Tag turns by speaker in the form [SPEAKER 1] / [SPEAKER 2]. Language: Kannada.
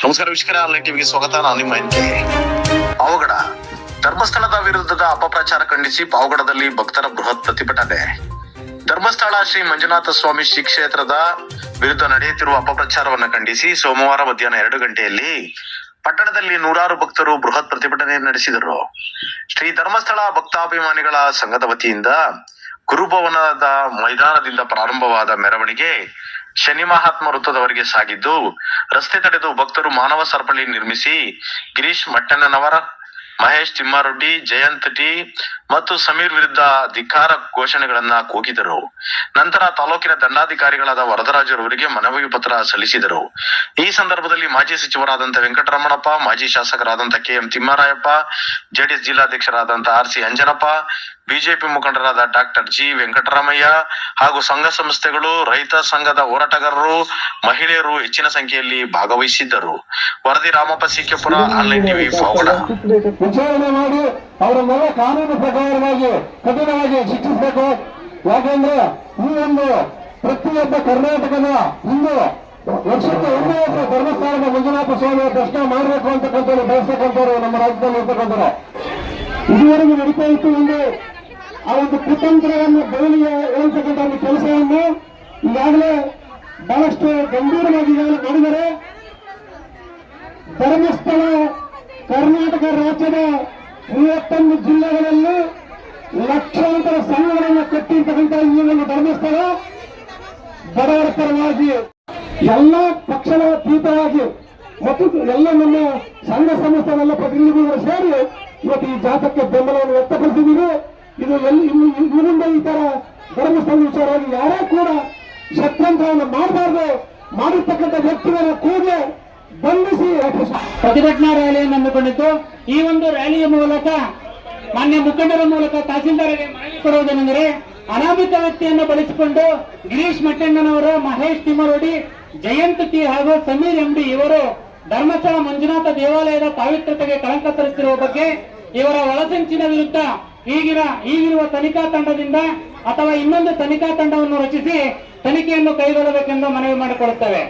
[SPEAKER 1] ನಮಸ್ಕಾರ ವೀಕ್ಷಕರೇ, ಆನ್ಲೈನ್ ಟಿವಿಗೆ ಸ್ವಾಗತ. ನಾನು ನಿಮ್ಮ ಎನ್ಕೆ. ಪಾವಗಡ ಧರ್ಮಸ್ಥಳದ ವಿರುದ್ಧದ ಅಪಪ್ರಚಾರ ಖಂಡಿಸಿ ಪಾವಗಡದಲ್ಲಿ ಭಕ್ತರ ಬೃಹತ್ ಪ್ರತಿಭಟನೆ. ಧರ್ಮಸ್ಥಳ ಶ್ರೀ ಮಂಜುನಾಥ ಸ್ವಾಮಿ ಶ್ರೀ ಕ್ಷೇತ್ರದ ವಿರುದ್ಧ ನಡೆಯುತ್ತಿರುವ ಅಪಪ್ರಚಾರವನ್ನು ಖಂಡಿಸಿ ಸೋಮವಾರ ಮಧ್ಯಾಹ್ನ 2 ಗಂಟೆಯಲ್ಲಿ ಪಟ್ಟಣದಲ್ಲಿ ನೂರಾರು ಭಕ್ತರು ಬೃಹತ್ ಪ್ರತಿಭಟನೆ ನಡೆಸಿದರು. ಶ್ರೀ ಧರ್ಮಸ್ಥಳ ಭಕ್ತಾಭಿಮಾನಿಗಳ ಸಂಘದ ವತಿಯಿಂದ ಗುರುಭವನದ ಮೈದಾನದಿಂದ ಪ್ರಾರಂಭವಾದ ಮೆರವಣಿಗೆ ಶನಿ ಮಹಾತ್ಮ ವೃತ್ತದವರೆಗೆ ಸಾಗಿದ್ದು, ರಸ್ತೆ ತಡೆದು ಭಕ್ತರು ಮಾನವ ಸರಪಳಿ ನಿರ್ಮಿಸಿ ಗಿರೀಶ್ ಮಟ್ಟಣ್ಣನವರ, ಮಹೇಶ್ ತಿಮ್ಮಾರೆಡ್ಡಿ, ಜಯಂತ್ ಟಿ ಮತ್ತು ಸಮೀರ್ ವಿರುದ್ಧ ಧಿಕ್ಕಾರ ಘೋಷಣೆಗಳನ್ನ ಕೂಗಿದರು. ನಂತರ ತಾಲೂಕಿನ ದಂಡಾಧಿಕಾರಿಗಳಾದ ವರದರಾಜರವರಿಗೆ ಮನವಿ ಪತ್ರ ಸಲ್ಲಿಸಿದರು. ಈ ಸಂದರ್ಭದಲ್ಲಿ ಮಾಜಿ ಸಚಿವರಾದಂತ ವೆಂಕಟರಮಣಪ್ಪ, ಮಾಜಿ ಶಾಸಕರಾದಂತ KM ತಿಮ್ಮಾರಾಯಪ್ಪ, ಜೆಡಿಎಸ್ ಜಿಲ್ಲಾಧ್ಯಕ್ಷರಾದಂತ RC ಅಂಜನಪ್ಪ, ಬಿಜೆಪಿ ಮುಖಂಡರಾದ ಡಾಕ್ಟರ್ G ವೆಂಕಟರಾಮಯ್ಯ ಹಾಗೂ ಸಂಘ ಸಂಸ್ಥೆಗಳು, ರೈತ ಸಂಘದ ಹೋರಾಟಗಾರರು, ಮಹಿಳೆಯರು ಹೆಚ್ಚಿನ ಸಂಖ್ಯೆಯಲ್ಲಿ ಭಾಗವಹಿಸಿದ್ದರು. ವರದಿ ರಾಮಪ್ಪ ಸಿಕ್ಕೆಪುರ, ಆನ್ಲೈನ್ ಟಿವಿ, ಪಾವಗಡ.
[SPEAKER 2] ವಿಚಾರಣೆ ಮಾಡಿ ಅವರನ್ನೆಲ್ಲ ಕಾನೂನು ಪ್ರಕಾರವಾಗಿ ಕಠಿಣವಾಗಿ ಶಿಕ್ಷಿಸಬೇಕು. ಯಾಕೆಂದ್ರೆ ಈ ಒಂದು ಪ್ರತಿಯೊಬ್ಬ ಕರ್ನಾಟಕದ ಹಿಂದೂ ವರ್ಷಕ್ಕೆ ಒಮ್ಮೆ ಧರ್ಮಸ್ಥಳದ ಮಂಜುನಾಥ ಸ್ವಾಮಿಯ ದರ್ಶನ ಮಾಡಬೇಕು ಅಂತಕ್ಕಂಥವ್ರು ಬಯಸ್ತಕ್ಕಂಥವ್ರು ನಮ್ಮ ರಾಜ್ಯದಲ್ಲಿ ಇರ್ತಕ್ಕಂಥವ್ರು. ಇದುವರೆಗೂ ನಡೀತಾ ಇತ್ತು ಆ ಒಂದು ಕುತಂತ್ರವನ್ನು ಬಯಲಿಗೆ ಹೇಳ್ತಕ್ಕಂಥ ಒಂದು ಕೆಲಸವನ್ನು ಈಗಾಗಲೇ ಬಹಳಷ್ಟು ಗಂಭೀರವಾಗಿ ಮಾಡಿದರೆ. ಧರ್ಮಸ್ಥಳ ಕರ್ನಾಟಕ ರಾಜ್ಯದ 31 ಜಿಲ್ಲೆಗಳಲ್ಲಿ ಲಕ್ಷಾಂತರ ಸಂಘಗಳನ್ನು ಕಟ್ಟಿರ್ತಕ್ಕಂಥ ಈ ಒಂದು ಧರ್ಮಸ್ಥಳ ಬಡವರ ಪರವಾಗಿ ಎಲ್ಲ ಪಕ್ಷಗಳ ಅತೀತವಾಗಿ ಮತ್ತು ಎಲ್ಲ ನಮ್ಮ ಸಂಘ ಸಂಸ್ಥೆಗಳ ಪ್ರತಿನಿಧಿಗಳು ಸೇರಿ ಇವತ್ತು ಈ ಜಾಥಾಕ್ಕೆ ಬೆಂಬಲವನ್ನು ವ್ಯಕ್ತಪಡಿಸಿದ್ದೀವಿ. ಇದು ಇನ್ನಿಂದ ಈ ತರ ಧರ್ಮಸ್ಥಳ ವಿಚಾರವಾಗಿ ಯಾರೇ ಕೂಡ ಷಡ್ಯಂತ್ರವನ್ನು ಮಾಡಬಾರ್ದು. ಮಾಡಿರ್ತಕ್ಕಂಥ ವ್ಯಕ್ತಿಗಳ ಕೂಡಲೇ ಬಂಧಿಸಿ
[SPEAKER 3] ಪ್ರತಿಭಟನಾ ರ್ಯಾಲಿಯನ್ನು ಹಮ್ಮಿಕೊಂಡಿದ್ದು. ಈ ಒಂದು ರ್ಯಾಲಿಯ ಮೂಲಕ ಮಾನ್ಯ ಮುಖಂಡರ ಮೂಲಕ ತಹಸೀಲ್ದಾರ್ಗೆ ಮನವಿ ಕೊಡುವುದೇನೆಂದರೆ, ಅನಾಮಿಕ ವ್ಯಕ್ತಿಯನ್ನು ಬಳಸಿಕೊಂಡು ಗಿರೀಶ್ ಮಟ್ಟಣ್ಣನವರು, ಮಹೇಶ್ ತಿಮ್ಮಾರೆಡ್ಡಿ, ಜಯಂತ್ ಟಿ ಹಾಗೂ ಸಮೀರ್ MD ಇವರು ಧರ್ಮಸ್ಥಳ ಮಂಜುನಾಥ ದೇವಾಲಯದ ಪಾವಿತ್ರ್ಯತೆಗೆ ಕಳಂಕ ತರುತ್ತಿರುವ ಬಗ್ಗೆ ಇವರ ಒಳಸಂಚಿನ ವಿರುದ್ಧ ಈಗಿರುವ ತನಿಖಾ ತಂಡದಿಂದ ಅಥವಾ ಇನ್ನೊಂದು ತನಿಖಾ ತಂಡವನ್ನು ರಚಿಸಿ ತನಿಖೆಯನ್ನು ಕೈಗೊಳ್ಳಬೇಕೆಂದು ಮನವಿ ಮಾಡಿಕೊಳ್ಳುತ್ತೇವೆ.